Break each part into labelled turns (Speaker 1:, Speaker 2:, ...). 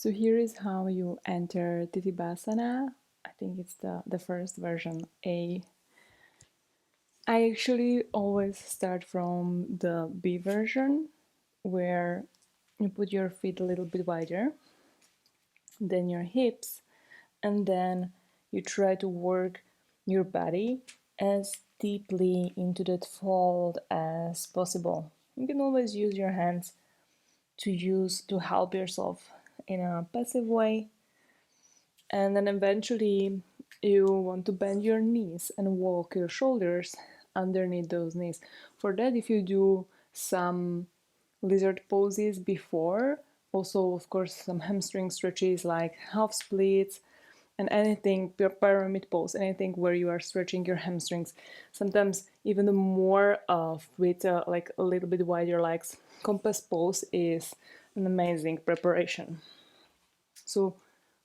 Speaker 1: So here is how you enter Tittibhasana. I think it's the first version A. I actually always start from the B version, where you put your feet a little bit wider, then your hips, and then you try to work your body as deeply into that fold as possible. You can always use your hands to help yourself in a passive way, and then eventually you want to bend your knees and walk your shoulders underneath those knees. For that, if you do some lizard poses before, also of course some hamstring stretches like half splits and anything, pyramid pose, anything where you are stretching your hamstrings, sometimes even more with like a little bit wider legs. Compass pose is an amazing preparation. So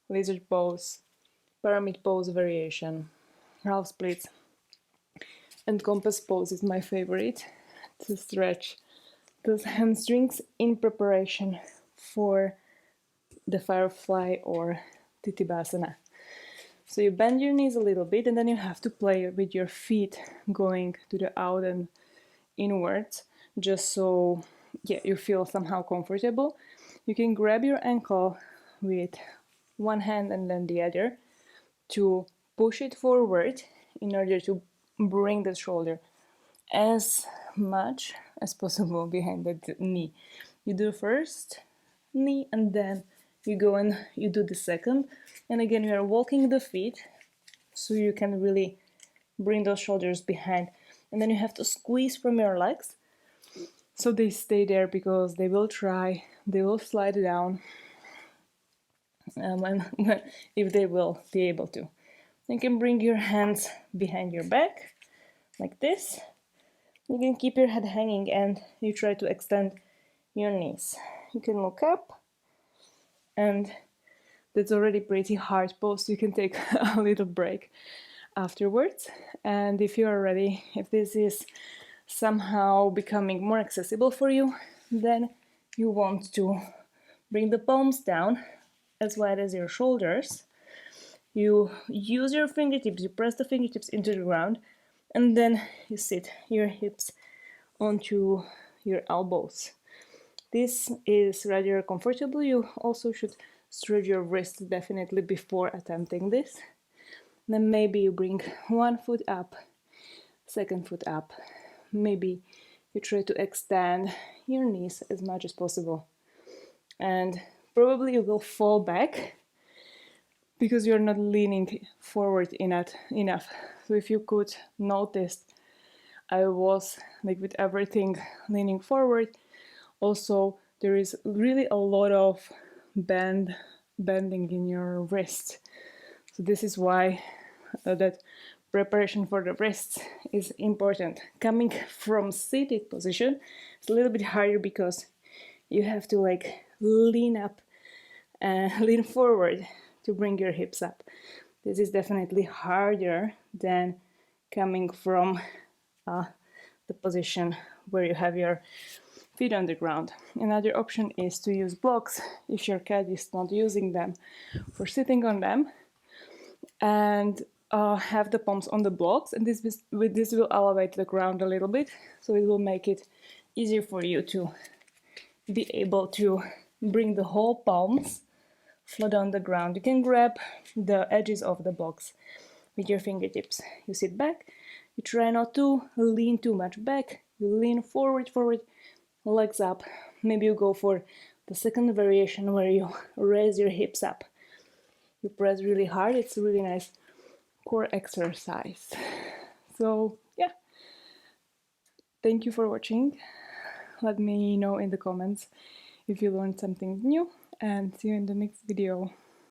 Speaker 1: lizard pose, pyramid pose variation, half splits, and compass pose is my favorite to stretch those hamstrings in preparation for the firefly or Tittibhasana. So you bend your knees a little bit, and then you have to play with your feet going to the out and inwards, just so you feel somehow comfortable. You can grab your ankle with one hand and then the other to push it forward in order to bring the shoulder as much as possible behind the knee. You do first knee and then you go and you do the second, and again you are walking the feet so you can really bring those shoulders behind, and then you have to squeeze from your legs so they stay there, because they will slide down, and if they will be able to. You can bring your hands behind your back like this. You can keep your head hanging and you try to extend your knees. You can look up, and that's already pretty hard pose. You can take a little break afterwards. And if you are ready, if this is somehow becoming more accessible for you, then you want to bring the palms down as wide as your shoulders. You use your fingertips, you press the fingertips into the ground, and then you sit your hips onto your elbows. This is rather comfortable. You also should stretch your wrists definitely before attempting this. Then maybe you bring one foot up, second foot up. Maybe you try to extend your knees as much as possible. And probably you will fall back because you're not leaning forward enough. So if you could notice, I was like with everything leaning forward. Also, there is really a lot of bending in your wrist. So this is why that preparation for the wrists is important. Coming from seated position, it's a little bit harder because you have to like lean up and lean forward to bring your hips up. This is definitely harder than coming from the position where you have your feet on the ground. Another option is to use blocks if your cat is not using them for sitting on them, and have the palms on the blocks, and this will elevate the ground a little bit, so it will make it easier for you to be able to bring the whole palms flat on the ground. You can grab the edges of the blocks with your fingertips. You sit back, you try not to lean too much back, you lean forward, legs up. Maybe you go for the second variation where you raise your hips up. You press really hard. It's a really nice core exercise. So yeah, thank you for watching. Let me know in the comments if you learned something new, and see you in the next video.